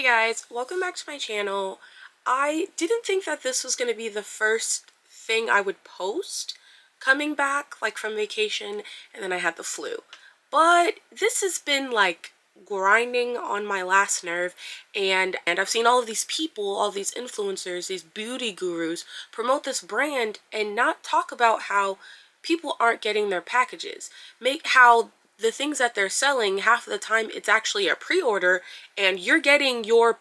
Guys, welcome back to my channel. I didn't think that this was going to be the first thing I would post coming back like from vacation, and then I had the flu. But this has been like grinding on my last nerve, and I've seen all of these people, all these influencers, these beauty gurus promote this brand and not talk about how people aren't getting their packages. Make how the things that they're selling, half of the time it's actually a pre-order and you're getting your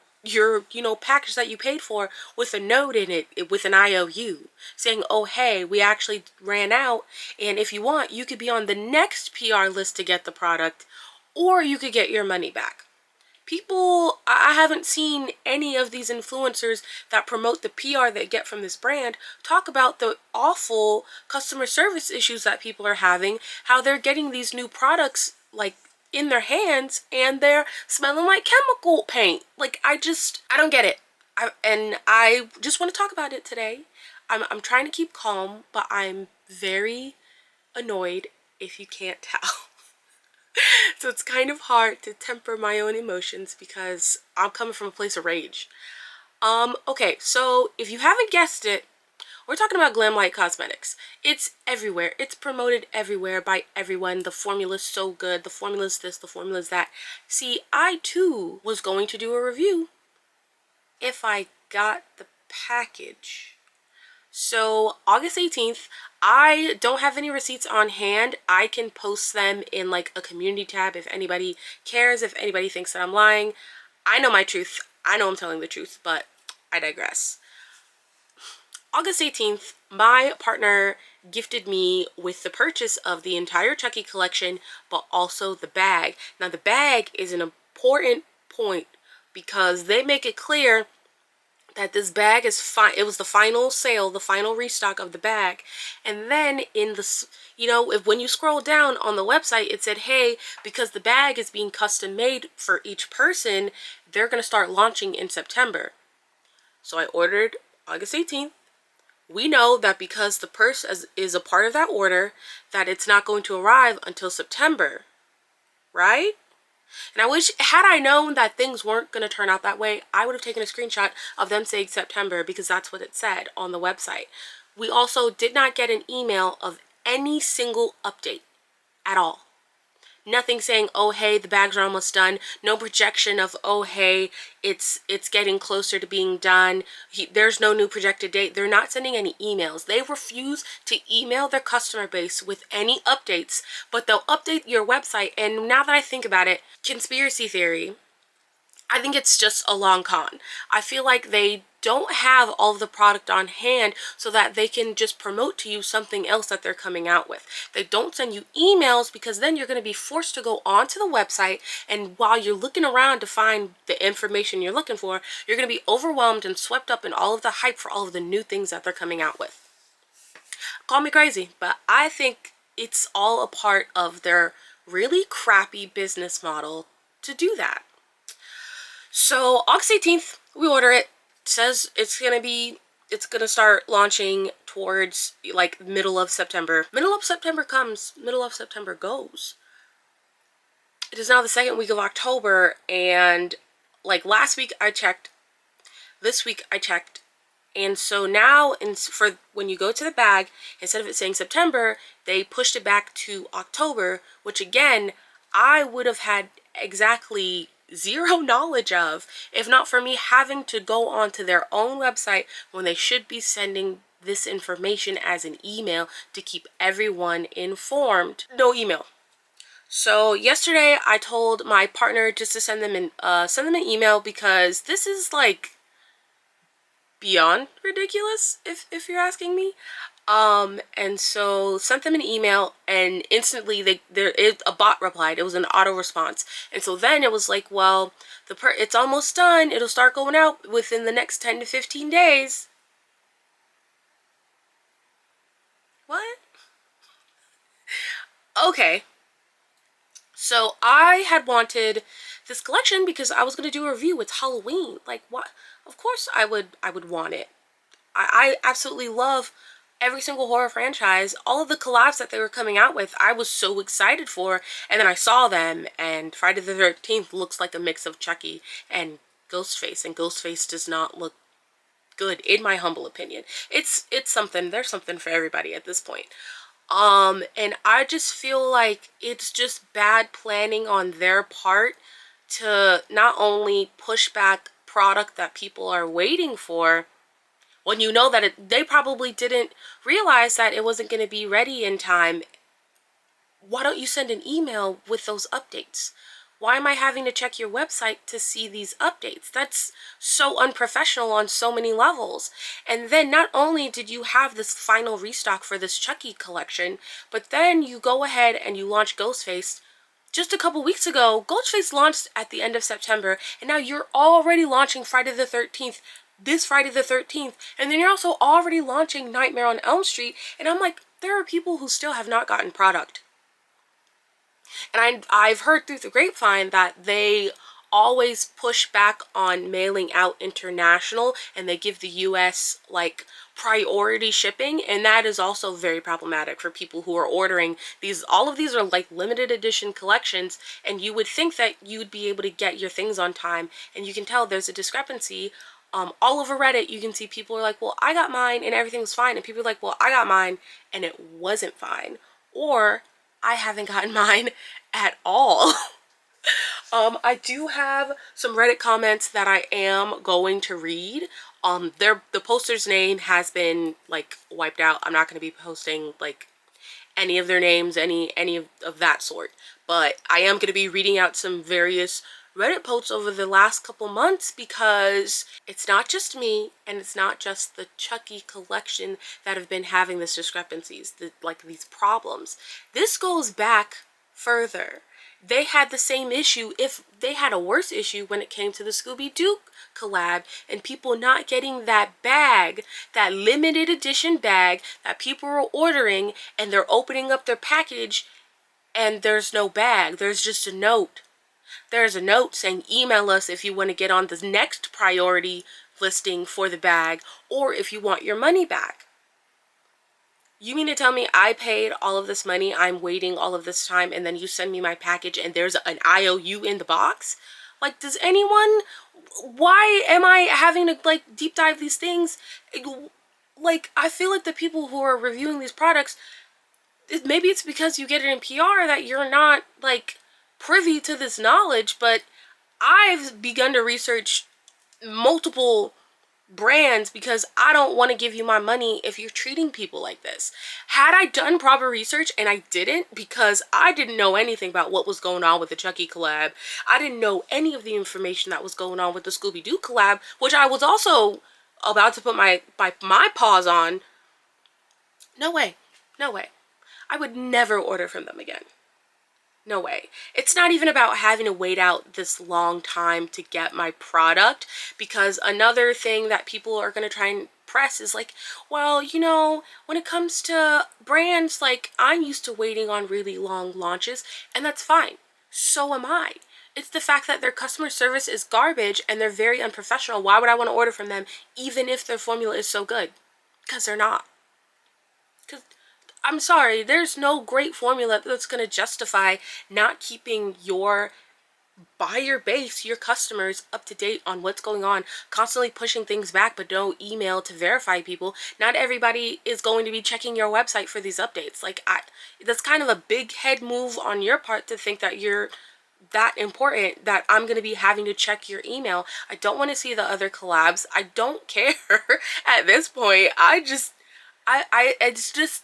package that you paid for with a note in it with an IOU saying, oh hey, we actually ran out, and if you want you could be on the next PR list to get the product, or you could get your money back. I haven't seen any of these influencers that promote the PR they get from this brand talk about the awful customer service issues that people are having, how they're getting these new products like in their hands and they're smelling like chemical paint. Like, I don't get it. I just want to talk about it today. I'm trying to keep calm, but I'm very annoyed, if you can't tell. So it's kind of hard to temper my own emotions because I'm coming from a place of rage. Okay, so if you haven't guessed it, we're talking about Glamlite Cosmetics. It's everywhere. It's promoted everywhere by everyone. The formula's so good. The formula's this, the formula's that. See, I too was going to do a review if I got the package. So August 18th, I don't have any receipts on hand. I can post them in like a community tab if anybody cares, if anybody thinks that I'm lying. I know my truth. I know I'm telling the truth, but I digress. August 18th, my partner gifted me with the purchase of the entire Chucky collection, but also the bag. Now the bag is an important point because they make it clear that this bag is fine. It was the final sale, the final restock of the bag. And then in the, when you scroll down on the website, it said, hey, because the bag is being custom made for each person, they're going to start launching in September. So I ordered August 18th. We know that because the purse is a part of that order, that it's not going to arrive until September, right? And I wish, had I known that things weren't going to turn out that way, I would have taken a screenshot of them saying September, because that's what it said on the website. We also did not get an email of any single update at all. Nothing saying, oh hey, the bags are almost done. No projection of, oh hey, it's getting closer to being done. There's no new projected date. They're not sending any emails. They refuse to email their customer base with any updates, but they'll update your website. And now that I think about it, conspiracy theory, I think it's just a long con. I feel like they don't have all of the product on hand so that they can just promote to you something else that they're coming out with. They don't send you emails because then you're going to be forced to go onto the website, and while you're looking around to find the information you're looking for, you're going to be overwhelmed and swept up in all of the hype for all of the new things that they're coming out with. Call me crazy, but I think it's all a part of their really crappy business model to do that. So August 18th, we order it. It says it's gonna start launching towards like middle of September. Middle of September comes, middle of September goes. It is now the second week of October, and like last week I checked, this week I checked, and so now for when you go to the bag, instead of it saying September, they pushed it back to October, which again, I would have had exactly zero knowledge of if not for me having to go onto their own website when they should be sending this information as an email to keep everyone informed. No email. So yesterday I told my partner just to send them an email, because this is like beyond ridiculous if you're asking me. And so sent them an email, and instantly a bot replied. It was an auto response, and so then it was like, well, it's almost done. It'll start going out within the next 10 to 15 days. What? Okay. So I had wanted this collection because I was going to do a review. It's Halloween. Like, what? Of course I would want it. I absolutely love every single horror franchise. All of the collabs that they were coming out with, I was so excited for. And then I saw them, and Friday the 13th looks like a mix of Chucky and Ghostface, and Ghostface does not look good, in my humble opinion. It's something, there's something for everybody at this point. And I just feel like it's just bad planning on their part to not only push back product that people are waiting for, when you know that they probably didn't realize that it wasn't going to be ready in time. Why don't you send an email with those updates? Why am I having to check your website to see these updates? That's so unprofessional on so many levels. And then not only did you have this final restock for this Chucky collection, but then you go ahead and you launch Ghostface. Just a couple weeks ago, Ghostface launched at the end of September, and now you're already launching Friday the 13th, this Friday the 13th, and then you're also already launching Nightmare on Elm Street, and I'm like, there are people who still have not gotten product. And I've heard through the grapevine that they always push back on mailing out international, and they give the US like priority shipping, and that is also very problematic for people who are ordering these. All of these are like limited edition collections, and you would think that you'd be able to get your things on time, and you can tell there's a discrepancy. All over Reddit, you can see people are like, well, I got mine and everything's fine, and people are like, well, I got mine and it wasn't fine, or I haven't gotten mine at all. I do have some Reddit comments that I am going to read. The poster's name has been like wiped out. I'm not going to be posting like any of their names, any of that sort. But I am going to be reading out some various Reddit posts over the last couple months, because it's not just me and it's not just the Chucky collection that have been having these discrepancies, like these problems. This goes back further. They had the same issue, if they had a worse issue, when it came to the Scooby-Doo collab and people not getting that bag, that limited edition bag that people were ordering, and they're opening up their package and there's no bag. There's just a note. There's a note saying email us if you want to get on the next priority listing for the bag, or if you want your money back. You mean to tell me I paid all of this money, I'm waiting all of this time, and then you send me my package and there's an IOU in the box? Like, does anyone, why am I having to like deep dive these things? Like, I feel like the people who are reviewing these products, maybe it's because you get it in PR that you're not like privy to this knowledge, but I've begun to research multiple brands because I don't want to give you my money if you're treating people like this. Had I done proper research, and I didn't, because I didn't know anything about what was going on with the Chucky collab. I didn't know any of the information that was going on with the Scooby-Doo collab, which I was also about to put my paws on. No way. No way. I would never order from them again. No way. It's not even about having to wait out this long time to get my product, because another thing that people are going to try and press is like, well, you know, when it comes to brands, like, I'm used to waiting on really long launches, and that's fine. So am I. It's the fact that their customer service is garbage and they're very unprofessional. Why would I want to order from them even if their formula is so good? Because they're not. Because I'm sorry, there's no great formula that's going to justify not keeping your buyer base, your customers, up to date on what's going on, constantly pushing things back but no email to verify people. Not everybody is going to be checking your website for these updates. Like, that's kind of a big head move on your part to think that you're that important that I'm going to be having to check your email. I don't want to see the other collabs. I don't care at this point. It's just,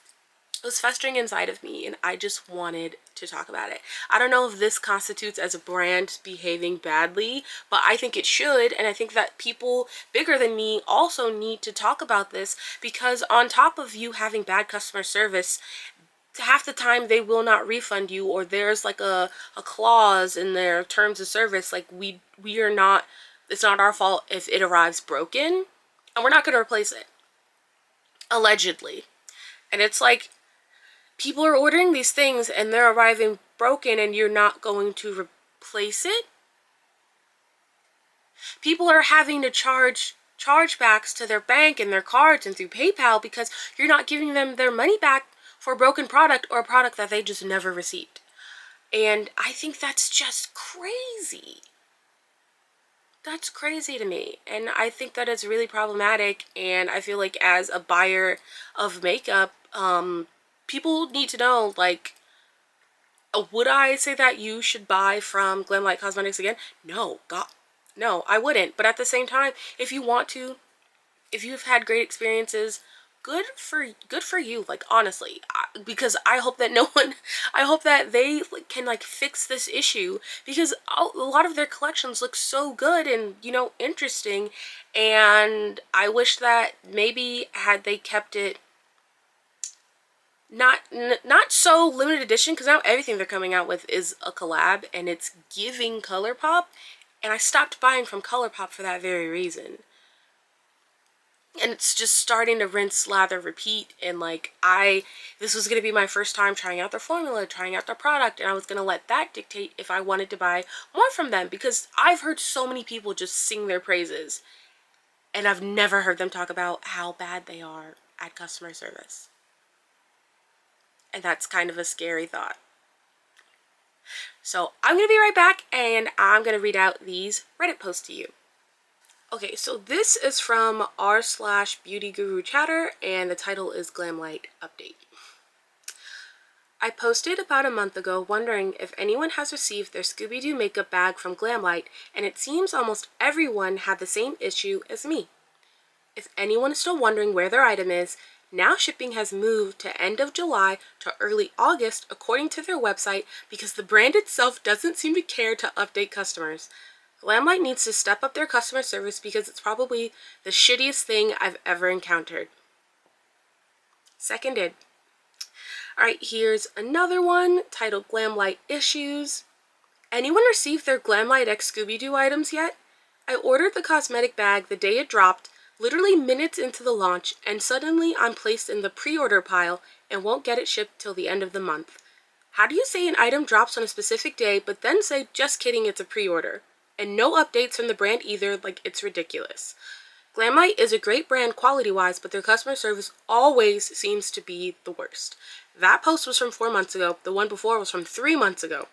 it was festering inside of me, and I just wanted to talk about it. I don't know if this constitutes as a brand behaving badly, but I think it should, and I think that people bigger than me also need to talk about this, because on top of you having bad customer service, half the time they will not refund you, or there's like a clause in their terms of service, like we are not, it's not our fault if it arrives broken, and we're not going to replace it. Allegedly. And it's like, people are ordering these things and they're arriving broken and you're not going to replace it? People are having to charge chargebacks to their bank and their cards and through PayPal because you're not giving them their money back for a broken product, or a product that they just never received. And I think that's just crazy. That's crazy to me, and I think that it's really problematic. And I feel like as a buyer of makeup, people need to know, like, would I say that you should buy from Glamlite Cosmetics again? No, God, no, I wouldn't. But at the same time, if you want to, if you've had great experiences, good for you, like, honestly. Because I hope that no one, I hope that they, like, can, like, fix this issue, because a lot of their collections look so good and, you know, interesting. And I wish that maybe had they kept it not so limited edition, because now everything they're coming out with is a collab and it's giving ColourPop, and I stopped buying from ColourPop for that very reason. And it's just starting to rinse, lather, repeat. And like, this was going to be my first time trying out their formula, trying out their product, and I was going to let that dictate if I wanted to buy more from them, because I've heard so many people just sing their praises, and I've never heard them talk about how bad they are at customer service. And that's kind of a scary thought. So I'm going to be right back, and I'm going to read out these Reddit posts to you. Okay, so this is from r/Beauty Guru Chatter, and the title is Glamlite Update. I posted about a month ago wondering if anyone has received their Scooby-Doo makeup bag from Glamlite, and it seems almost everyone had the same issue as me. If anyone is still wondering where their item is, now shipping has moved to end of July to early August according to their website, because the brand itself doesn't seem to care to update customers. Glamlite needs to step up their customer service, because it's probably the shittiest thing I've ever encountered. Seconded. Alright, here's another one titled Glamlite Issues. Anyone received their Glamlite X Scooby-Doo items yet? I ordered the cosmetic bag the day it dropped, literally minutes into the launch, and suddenly I'm placed in the pre-order pile and won't get it shipped till the end of the month. How do you say an item drops on a specific day but then say, just kidding, it's a pre-order? And no updates from the brand either, like, it's ridiculous. Glamlite is a great brand quality-wise, but their customer service always seems to be the worst. That post was from 4 months ago. The one before was from 3 months ago.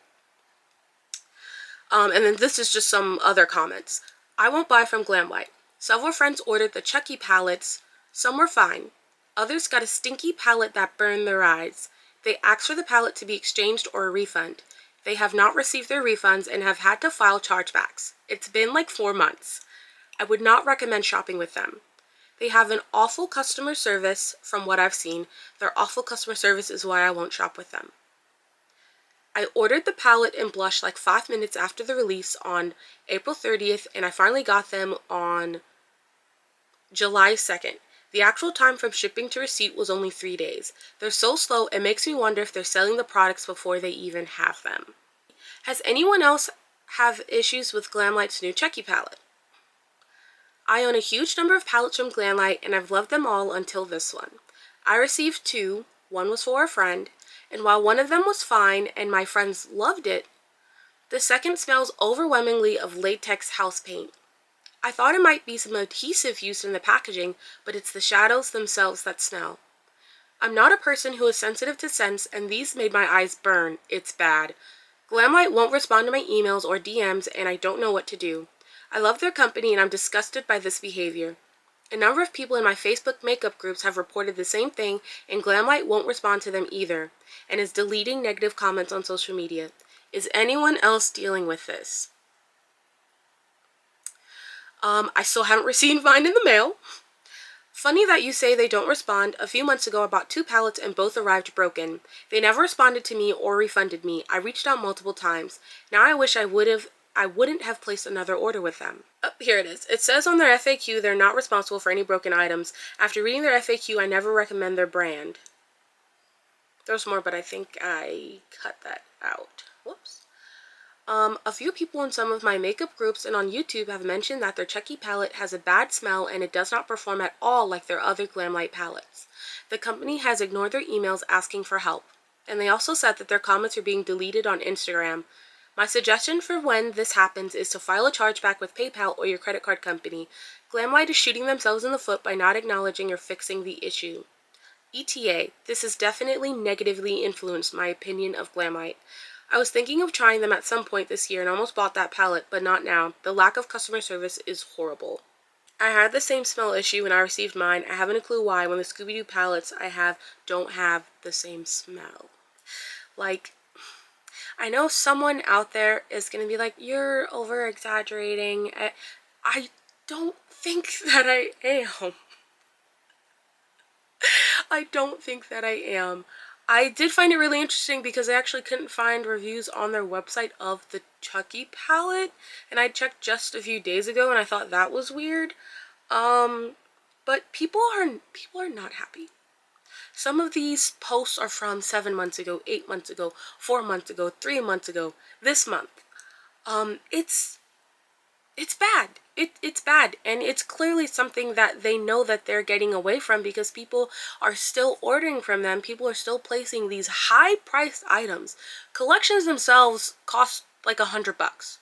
And then this is just some other comments. I won't buy from Glamlite. Several friends ordered the Chucky palettes. Some were fine. Others got a stinky palette that burned their eyes. They asked for the palette to be exchanged or a refund. They have not received their refunds and have had to file chargebacks. It's been like 4 months. I would not recommend shopping with them. They have an awful customer service from what I've seen. Their awful customer service is why I won't shop with them. I ordered the palette and blush like 5 minutes after the release on April 30th, and I finally got them on July 2nd. The actual time from shipping to receipt was only 3 days. They're so slow, it makes me wonder if they're selling the products before they even have them. Has anyone else have issues with Glamlite's new Chucky palette? I own a huge number of palettes from Glamlite, and I've loved them all until this one. I received 2, one was for a friend, and while one of them was fine and my friends loved it, the second smells overwhelmingly of latex house paint. I thought it might be some adhesive used in the packaging, but it's the shadows themselves that smell. I'm not a person who is sensitive to scents, and these made my eyes burn. It's bad. Glamlite won't respond to my emails or DMs, and I don't know what to do. I love their company, and I'm disgusted by this behavior. A number of people in my Facebook makeup groups have reported the same thing, and Glamlite won't respond to them either, and is deleting negative comments on social media. Is anyone else dealing with this? I still haven't received mine in the mail. Funny that you say they don't respond. A few months ago I bought 2 palettes and both arrived broken. They never responded to me or refunded me. I reached out multiple times. Now I wish I wouldn't have placed another order with them. Oh, here it is. It says on their FAQ they're not responsible for any broken items. After reading their FAQ, I never recommend their brand. There's more, but I think I cut that out. Whoops. A few people in some of my makeup groups and on YouTube have mentioned that their Chucky palette has a bad smell and it does not perform at all like their other Glamlite palettes. The company has ignored their emails asking for help, and they also said that their comments are being deleted on Instagram. My suggestion for when this happens is to file a chargeback with PayPal or your credit card company. Glamlite is shooting themselves in the foot by not acknowledging or fixing the issue. ETA, this has definitely negatively influenced my opinion of Glamlite. I was thinking of trying them at some point this year and almost bought that palette, but not now. The lack of customer service is horrible. I had the same smell issue when I received mine. I haven't a clue why when the Scooby-Doo palettes I have don't have the same smell. Like, I know someone out there is going to be like, you're over-exaggerating. I don't think that I am. I don't think that I am. I did find it really interesting because I actually couldn't find reviews on their website of the Chucky palette, and I checked just a few days ago and I thought that was weird. But people are not happy. Some of these posts are from 7 months ago, 8 months ago, 4 months ago, 3 months ago, this month. It's bad. It's bad, and it's clearly something that they know that they're getting away from because people are still ordering from them. People are still placing these high-priced items. Collections themselves cost like $100.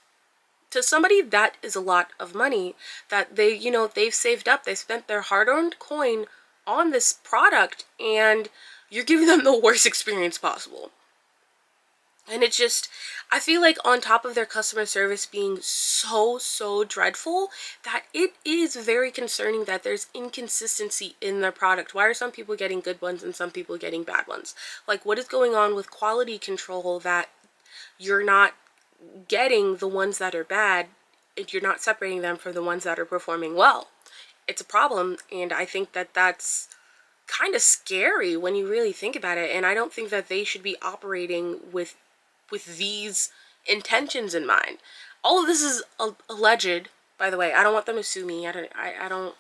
To somebody, that is a lot of money that they, they've saved up. They spent their hard-earned coin on this product, and you're giving them the worst experience possible. And it's just, I feel like on top of their customer service being so dreadful, that it is very concerning that there's inconsistency in their product. Why are some people getting good ones and some people getting bad ones? Like, what is going on with quality control that you're not getting the ones that are bad and you're not separating them from the ones that are performing well? It's a problem, and I think that that's kind of scary when you really think about it, and I don't think that they should be operating with these intentions in mind. All of this is alleged, by the way. I don't want them to sue me. I don't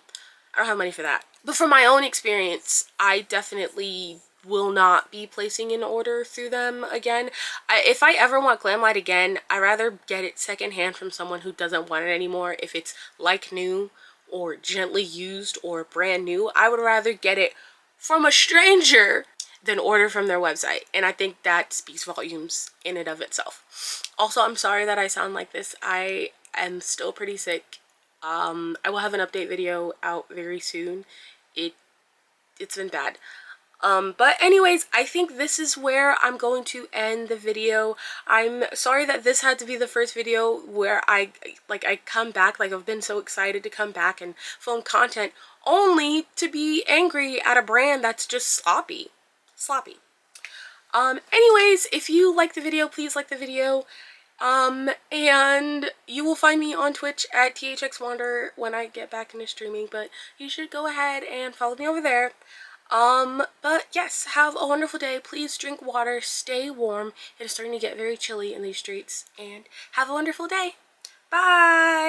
have money for that. But from my own experience, I definitely will not be placing an order through them again. If I ever want Glamlite again, I'd rather get it secondhand from someone who doesn't want it anymore. If it's like new or gently used or brand new, I would rather get it from a stranger than order from their website. And I think that speaks volumes in and of itself. Also, I'm sorry that I sound like this. I am still pretty sick. I will have an update video out very soon. It's been bad. But anyways, I think this is where I'm going to end the video. I'm sorry that this had to be the first video where I come back. Like, I've been so excited to come back and film content only to be angry at a brand that's just sloppy. Anyways, if you like the video, please like the video. And you will find me on Twitch at THXWander when I get back into streaming, but you should go ahead and follow me over there. But yes, have a wonderful day. Please drink water, stay warm. It is starting to get very chilly in these streets, and have a wonderful day. Bye!